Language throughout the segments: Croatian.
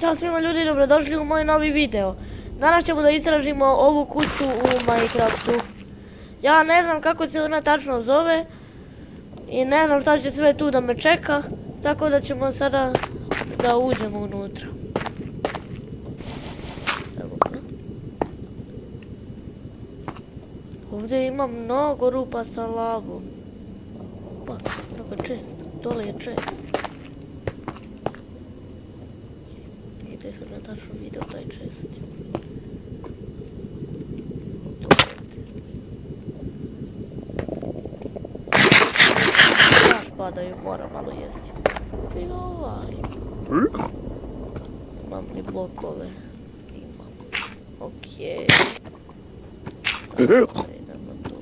Ćao svima ljudi, dobrodošli u moj novi video. Danas ćemo da istražimo ovu kuću u Minecraftu. Ja ne znam kako se ona tačno zove i ne znam šta će sve tu da me čeka, tako da ćemo sada da uđemo unutra. Evo ga. Ovdje ima mnogo rupa sa lavom. Pa, mnogo čest, dole je čest. Gdje sam ja tačno vidio taj čest. Baš padaju, moram malo jesti. I ovaj. Imam li blokove? Imam. Okej. Idemo tu.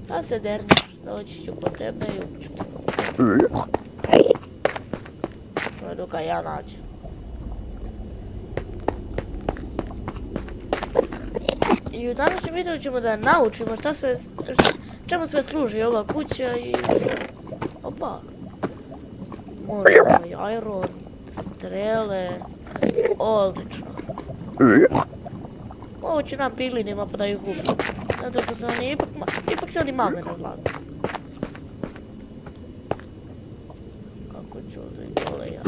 Da se derniš, doći ću po tebe i uću te. Dok ga ja nađem. I u današnjem videu ćemo da naučimo čemu sve služi ova kuća i... Opa! Možemo i iron, strele, odlično. Ovo će nam piglinima pa da ih ubiju. Zato što oni ipak se oni mame na glavu. Kako ću ovdje dole ja?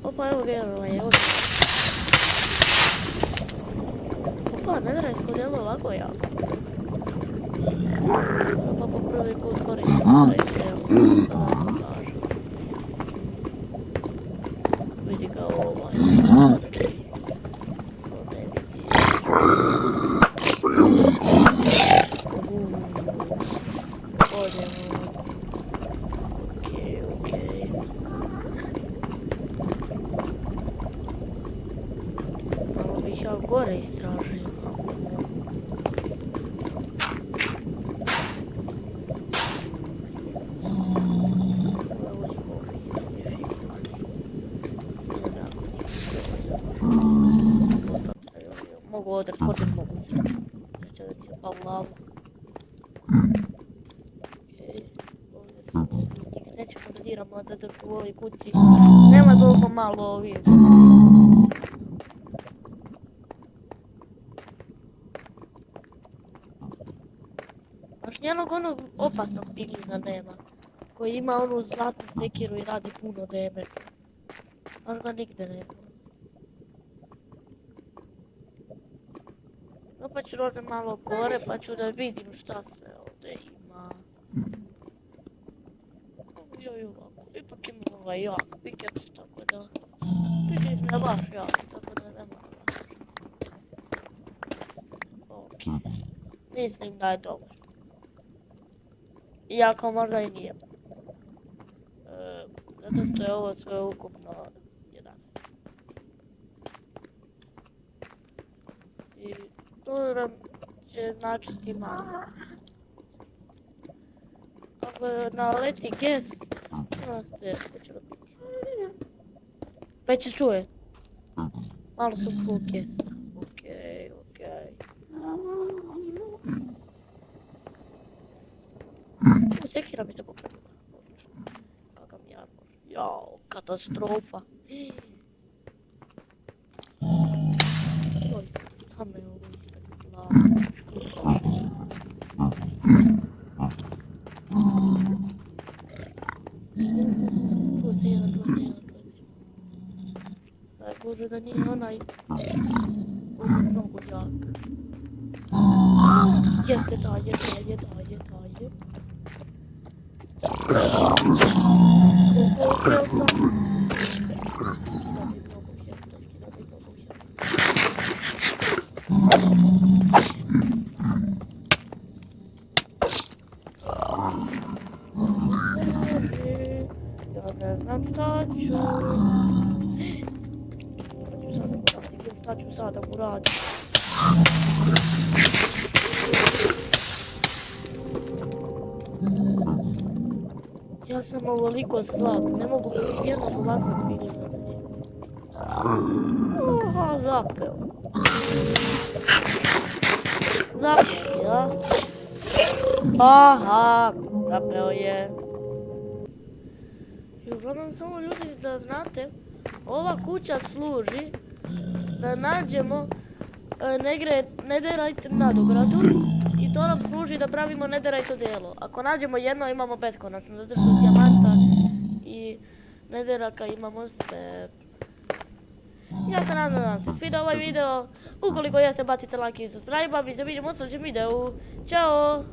Opa, evo ga je ovdje. Opa, nedrajsko djelo ovako jako. Pa po prvi put koristim nedrajsko djelo. Da vam pokažem. Vidi ga ovaj. Svo ne vidi. Odjemo. Okej. Malo bih ja gore istražio. Mogu odret, počet mogu se. Neće da ti je pao u lavu. Nećemo da diramo zato u ovoj kući. Nema toliko malo ovih. Baš njenog onog opasnog piglina nema. Koji ima onu zlatnu sekiru i radi puno damage. Baš ga nigde nema. Pa ću ovdje malo gore pa ću da vidim šta sve ovdje ima. Ipak ima ovaj jak piket, tako da... Piket je baš jak, tako da nema baš. Okej. Mislim da je dobro. Iako možda i nije. Zato što je ovo sve ukupno 11. I to nam će značiti malo. Ako naleti guest, teško će ga biti. Već se čuje. Malo sam čuo guest. Okej. Sekira mi se pokrenula. Kakav mi armor. Jao, katastrofa. Oj, tam je ovo ispred glava. Čuo se jedan. Daj Bože da nije onaj... Mnogo jak. Jeste taj. Ja ne znam šta ću. Šta ću sada mu raditi. Ja sam ovoliko slab, ne mogu jednog ovakvog piglina da zim. Aha, zapeo. zapeo. Aha, zapeo je. I uglavnom samo ljudi da znate, ova kuća služi da nađemo netherite nadogradu i to nam služi da pravimo netherite odijelo. Ako nađemo jedno imamo beskonačno, zato što dijamanta i netheraka imamo sve. Ja se nadam da vam se svidio ovaj video. Ukoliko jeste bacite like i subscribe, a mi se vidimo u sljedećem videu. Ćao!